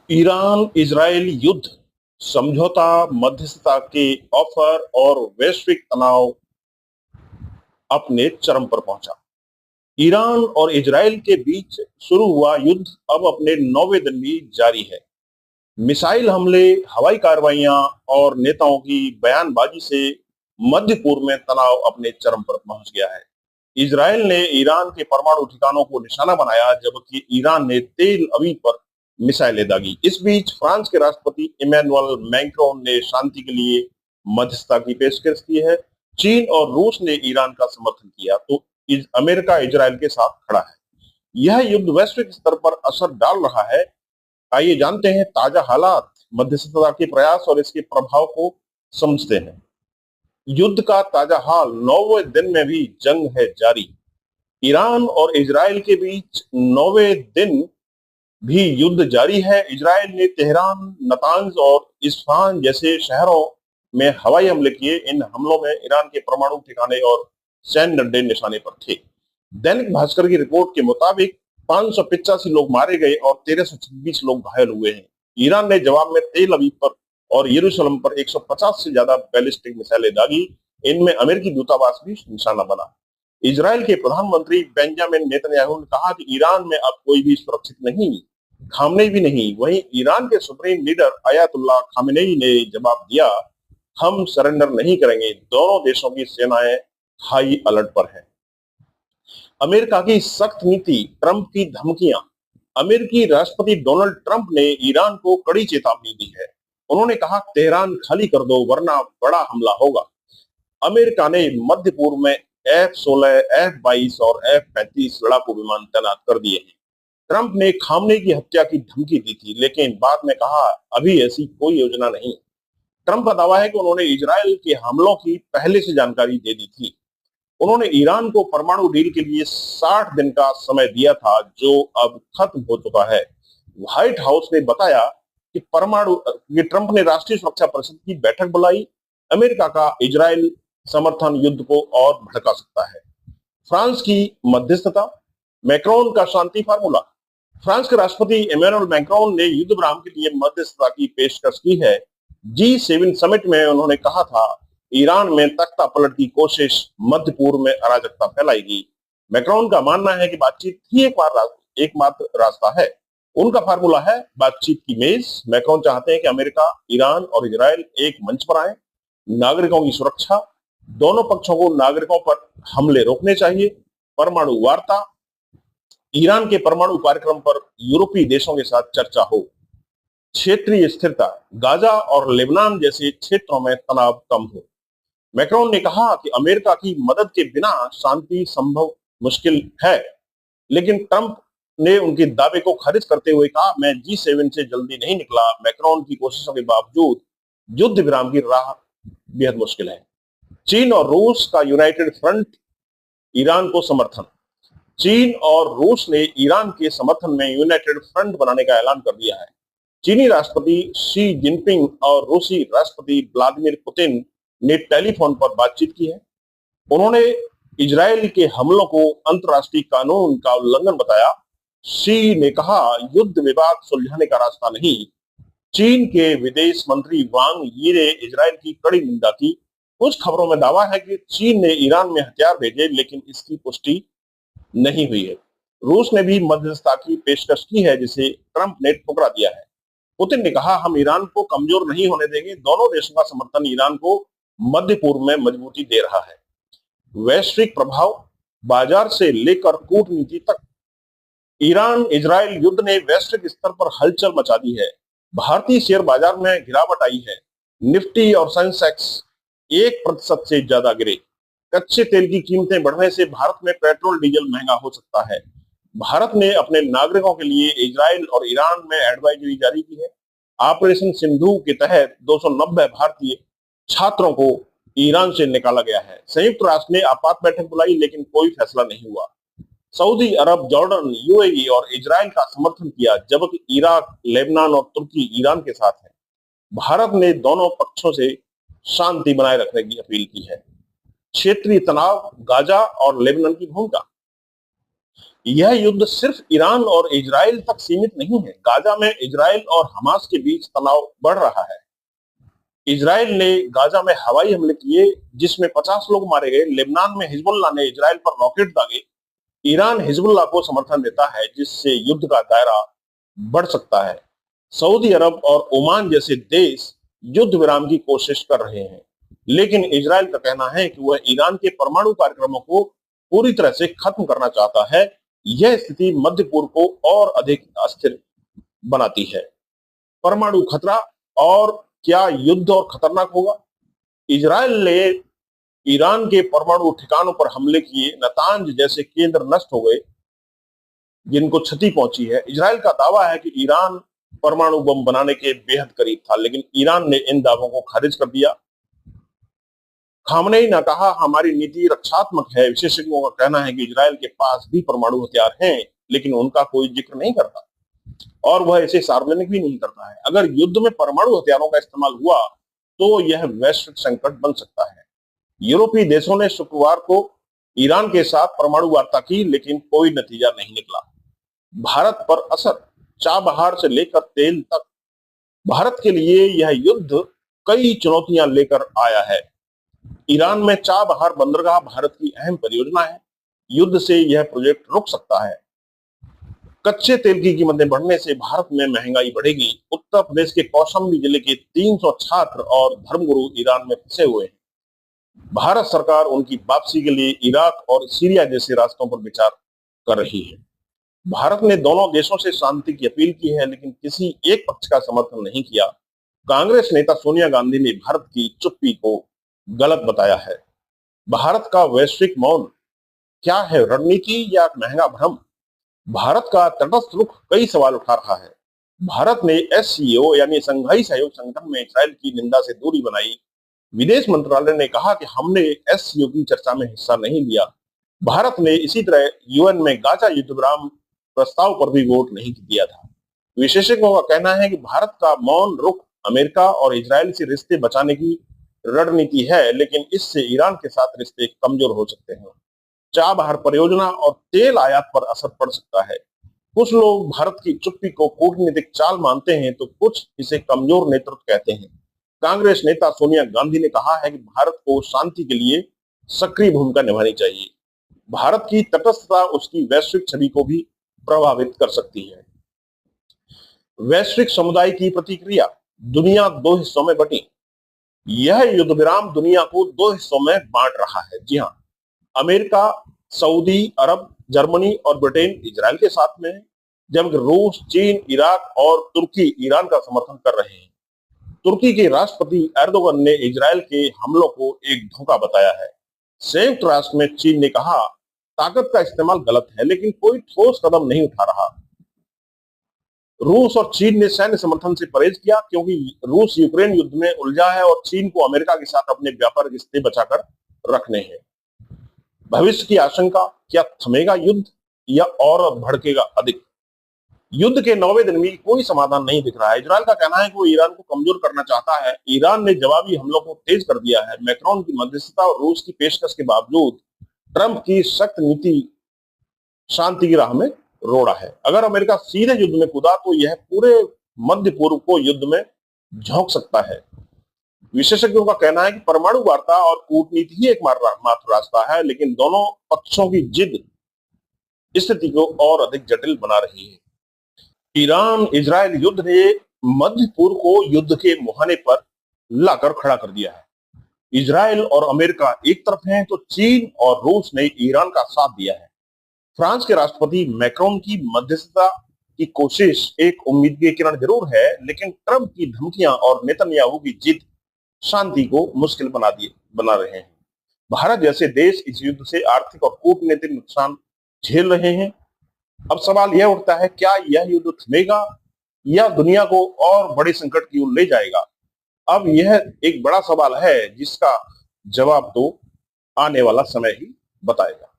Iran Israel युद्ध समझौता, मध्यस्थता के ऑफर और वैश्विक तनाव अपने चरम पर पहुंचा। ईरान और इजरायल के बीच शुरू हुआ युद्ध अब अपने 9वें दिन भी जारी है। मिसाइल हमले, हवाई कार्रवाइयां और नेताओं की बयानबाजी से मध्य पूर्व में तनाव अपने चरम पर पहुंच गया है। इजरायल ने ईरान के परमाणु ठिकानों को निशाना बनाया, जबकि ईरान ने तेल अवीव पर मिसाइलें दागी। इस बीच फ्रांस के राष्ट्रपति इमैनुअल मैक्रोन ने शांति के लिए मध्यस्थता की पेशकश की है। चीन और रूस ने ईरान का समर्थन किया, तो अमेरिका इजरायल के साथ खड़ा है। यह युद्ध वैश्विक स्तर पर असर डाल रहा है। आइए जानते हैं ताजा हालात, मध्यस्थता के प्रयास और इसके प्रभाव को समझते हैं। युद्ध का ताजा हाल, 9वें दिन में भी जंग है जारी। ईरान और इजरायल के बीच 9वें दिन भी युद्ध जारी है। इजरायल ने तेहरान, नतांज और इस्फहान जैसे शहरों में हवाई हमले किए। इन हमलों में ईरान के परमाणु ठिकाने और सैन्य अड्डे निशाने पर थे। दैनिक भास्कर की रिपोर्ट के मुताबिक 585 लोग मारे गए और 1326 लोग घायल हुए हैं। ईरान ने जवाब में तेल अवीव पर और यरूशलेम पर 150 से ज्यादा बैलिस्टिक मिसाइलें दागी। इनमें अमेरिकी दूतावास भी निशाना बना। इजरायल के प्रधानमंत्री बेंजामिन नेतन्याहू ने कहा कि ईरान में अब कोई भी सुरक्षित नहीं, खामनेई भी नहीं। वहीं ईरान के सुप्रीम लीडर अयातुल्लाह खामेनेई ने जवाब दिया, हम सरेंडर नहीं करेंगे। दोनों देशों की सेनाएं हाई अलर्ट पर हैं। अमेरिका की सख्त नीति, ट्रंप की धमकियां। अमेरिकी राष्ट्रपति डोनाल्ड ट्रंप ने ईरान को कड़ी चेतावनी दी है। उन्होंने कहा, तेहरान खाली कर दो वरना बड़ा हमला होगा। अमेरिका ने मध्य पूर्व में F-16, F-22 और F-35 लड़ाकू विमान तैनात कर दिए हैं। ट्रंप ने खामनेई की हत्या की धमकी दी थी, लेकिन बाद में कहा अभी ऐसी कोई योजना नहीं। ट्रंप का दावा है कि उन्होंने इजरायल के हमलों की पहले से जानकारी दे दी थी। उन्होंने ईरान को परमाणु डील के लिए 60 दिन का समय दिया था, जो अब खत्म हो चुका है। व्हाइट हाउस ने बताया कि ट्रंप ने राष्ट्रीय सुरक्षा परिषद की बैठक बुलाई। अमेरिका का इजरायल समर्थन युद्ध को और भड़का सकता है। फ्रांस की मध्यस्थता, मैक्रोन का शांति फार्मूला। फ्रांस के राष्ट्रपति इमैनुअल मैक्रोन ने युद्ध विराम के लिए मध्यस्थता की पेशकश की है। G7 समिट में उन्होंने कहा था, ईरान में तख्ता पलट की कोशिश मध्य पूर्व में अराजकता फैलाएगी। मैक्रोन का मानना है कि बातचीत ही एकमात्र रास्ता है। उनका फार्मूला है बातचीत की मेज। मैक्रोन चाहते हैं कि अमेरिका, ईरान और इजरायल एक मंच पर आए। नागरिकों की सुरक्षा, दोनों पक्षों को नागरिकों पर हमले रोकने चाहिए। परमाणु वार्ता, ईरान के परमाणु कार्यक्रम पर यूरोपीय देशों के साथ चर्चा हो। क्षेत्रीय स्थिरता, गाजा और लेबनान जैसे क्षेत्रों में तनाव कम हो। मैक्रोन ने कहा कि अमेरिका की मदद के बिना शांति संभव मुश्किल है, लेकिन ट्रंप ने उनके दावे को खारिज करते हुए कहा, मैं G7 से जल्दी नहीं निकला। मैक्रोन की कोशिशों के बावजूद युद्ध विराम की राह बेहद मुश्किल है। चीन और रूस का यूनाइटेड फ्रंट, ईरान को समर्थन। चीन और रूस ने ईरान के समर्थन में यूनाइटेड फ्रंट बनाने का ऐलान कर दिया है। चीनी राष्ट्रपति शी जिनपिंग और रूसी राष्ट्रपति व्लादिमीर पुतिन ने टेलीफोन पर बातचीत की है। उन्होंने इजरायल के हमलों को अंतर्राष्ट्रीय कानून का उल्लंघन बताया। शी ने कहा, युद्ध विवाद सुलझाने का रास्ता नहीं। चीन के विदेश मंत्री वांग यी ने इजरायल की कड़ी निंदा की। कुछ खबरों में दावा है कि चीन ने ईरान में हथियार भेजे, लेकिन इसकी पुष्टि नहीं हुई है। रूस ने भी मध्यस्थता की पेशकश की है, जिसे ट्रंप ने ठुकरा दिया है। पुतिन ने कहा, हम ईरान को कमजोर नहीं होने देंगे। दोनों देशों का समर्थन ईरान को मध्य पूर्व में मजबूती दे रहा है। वैश्विक प्रभाव, बाजार से लेकर कूटनीति तक। ईरान इजरायल युद्ध ने वैश्विक स्तर पर हलचल मचा दी है। भारतीय शेयर बाजार में गिरावट आई है। निफ्टी और सेंसेक्स 1% से ज्यादा गिरे। कच्चे तेल की कीमतें बढ़ने से भारत में पेट्रोल डीजल महंगा हो सकता है। भारत ने अपने नागरिकों के लिए इजरायल और ईरान में एडवाइजरी जारी की है। ऑपरेशन सिंधु के तहत 290 भारतीय छात्रों को ईरान से निकाला गया है। संयुक्त राष्ट्र ने आपात बैठक बुलाई, लेकिन कोई फैसला नहीं हुआ। सऊदी अरब, जॉर्डन, यूएई और इजरायल का समर्थन किया, जबकि इराक, लेबनान और तुर्की ईरान के साथ है। भारत ने दोनों पक्षों से शांति बनाए रखने की अपील की है। क्षेत्रीय तनाव, गाजा और लेबनान की भूमिका। यह युद्ध सिर्फ ईरान और इजराइल तक सीमित नहीं है। गाजा में इजराइल और हमास के बीच तनाव बढ़ रहा है। इजराइल ने गाजा में हवाई हमले किए जिसमें 50 लोग मारे गए। लेबनान में हिजबुल्लाह ने इजराइल पर रॉकेट दागे। ईरान हिजबुल्लाह को समर्थन देता है जिससे युद्ध का दायरा बढ़ सकता है। सऊदी अरब और ओमान जैसे देश युद्ध विराम की कोशिश कर रहे हैं, लेकिन इजराइल का कहना है कि वह ईरान के परमाणु कार्यक्रमों को पूरी तरह से खत्म करना चाहता है। यह स्थिति मध्य पूर्व को और अधिक अस्थिर बनाती है। परमाणु खतरा और क्या युद्ध और खतरनाक होगा? इजराइल ने ईरान के परमाणु ठिकानों पर हमले किए। नतांज जैसे केंद्र नष्ट हो गए जिनको क्षति पहुंची है। इजराइल का दावा है कि ईरान परमाणु बम बनाने के बेहद करीब था, लेकिन ईरान ने इन दावों को खारिज कर दिया। खामनेई ने कहा, हमारी नीति रक्षात्मक है। विशेषज्ञों का कहना है कि इजराइल के पास भी परमाणु हथियार हैं, लेकिन उनका कोई जिक्र नहीं करता और वह इसे सार्वजनिक भी नहीं करता है। अगर युद्ध में परमाणु हथियारों का इस्तेमाल हुआ तो यह वैश्विक संकट बन सकता है। यूरोपीय देशों ने शुक्रवार को ईरान के साथ परमाणु वार्ता की, लेकिन कोई नतीजा नहीं निकला। भारत पर असर, चाबहार से लेकर तेल तक। भारत के लिए यह युद्ध कई चुनौतियां लेकर आया है। ईरान में चाबहार बंदरगाह भारत की अहम परियोजना है। युद्ध से यह प्रोजेक्ट रुक सकता है। कच्चे तेल की कीमतें बढ़ने से भारत में महंगाई बढ़ेगी। उत्तर प्रदेश के कौशाम्बी जिले के 300 छात्र और धर्मगुरु ईरान में फंसे हुए हैं। भारत सरकार उनकी वापसी के लिए इराक और सीरिया जैसे रास्तों पर विचार कर रही है। भारत ने दोनों देशों से शांति की अपील की है, लेकिन किसी एक पक्ष का समर्थन नहीं किया। कांग्रेस नेता सोनिया गांधी ने भारत की चुप्पी को गलत बताया है। भारत का वैश्विक मौन क्या है, रणनीति या महंगा भ्रम? भारत का तटस्थ रुख कई सवाल उठा रहा है। भारत ने एससीओ यानी शंघाई सहयोग संगठन में इजराइल की निंदा से दूरी बनाई। विदेश मंत्रालय ने कहा कि हमने एससीओ की चर्चा में हिस्सा नहीं लिया। भारत ने इसी तरह यूएन में गाजा युद्ध विराम प्रस्ताव पर भी वोट नहीं दिया था। विशेषज्ञों का कहना है कि भारत का मौन रुख अमेरिका और इजराइल से रिश्ते बचाने की रणनीति है, लेकिन इससे ईरान के साथ रिश्ते कमजोर हो सकते हैं। चाबहार परियोजना और तेल आयात पर असर पड़ सकता है। कुछ लोग भारत की चुप्पी को कूटनीतिक चाल मानते हैं तो कुछ इसे कमजोर नेतृत्व कहते हैं। कांग्रेस नेता सोनिया गांधी ने कहा है कि भारत को शांति के लिए सक्रिय भूमिका निभानी चाहिए। भारत की तटस्थता उसकी वैश्विक छवि को भी प्रभावित कर सकती है। वैश्विक समुदाय की प्रतिक्रिया, दुनिया दो हिस्सों में बटी। यह युद्ध विराम दुनिया को दो हिस्सों में बांट रहा है। जी हाँ, अमेरिका, सऊदी अरब, जर्मनी और ब्रिटेन इजराइल के साथ में है, जबकि रूस, चीन, इराक और तुर्की ईरान का समर्थन कर रहे हैं। तुर्की के राष्ट्रपति एर्दोगन ने इजराइल के हमलों को एक धोखा बताया है। संयुक्त राष्ट्र में चीन ने कहा, ताकत का इस्तेमाल गलत है, लेकिन कोई ठोस कदम नहीं उठा रहा। रूस और चीन ने सैन्य समर्थन से परहेज किया क्योंकि रूस यूक्रेन युद्ध में उलझा है और चीन को अमेरिका के साथ अपने व्यापारिक रिश्ते बचाकर रखने हैं। भविष्य की आशंका, क्या थमेगा युद्ध या और भड़केगा अधिक? युद्ध के 9वें दिन में कोई समाधान नहीं दिख रहा है। इजराइल का कहना है कि वो ईरान को कमजोर करना चाहता है। ईरान ने जवाबी हमलों को तेज कर दिया है। मैक्रोन की मध्यस्थता और रूस की पेशकश के बावजूद ट्रंप की सख्त नीति शांति की राह में रोड़ा है। अगर अमेरिका सीधे युद्ध में कूदा तो यह पूरे मध्य पूर्व को युद्ध में झोंक सकता है। विशेषज्ञों का कहना है कि परमाणु वार्ता और कूटनीति ही एक मात्र रास्ता है, लेकिन दोनों पक्षों की जिद स्थिति को और अधिक जटिल बना रही है। ईरान इजराइल युद्ध ने मध्य पूर्व को युद्ध के मुहाने पर लाकर खड़ा कर दिया है। इजराइल और अमेरिका एक तरफ हैं तो चीन और रूस ने ईरान का साथ दिया है। फ्रांस के राष्ट्रपति मैक्रोन की मध्यस्थता की कोशिश एक उम्मीद की किरण जरूर है, लेकिन ट्रंप की धमकियां और नेतन्याहू की जिद शांति को मुश्किल बना रहे हैं। भारत जैसे देश इस युद्ध से आर्थिक और कूटनीतिक नुकसान झेल रहे हैं। अब सवाल यह उठता है, क्या यह युद्ध थमेगा या दुनिया को और बड़े संकट की ओर ले जाएगा? अब यह एक बड़ा सवाल है जिसका जवाब तो आने वाला समय ही बताएगा।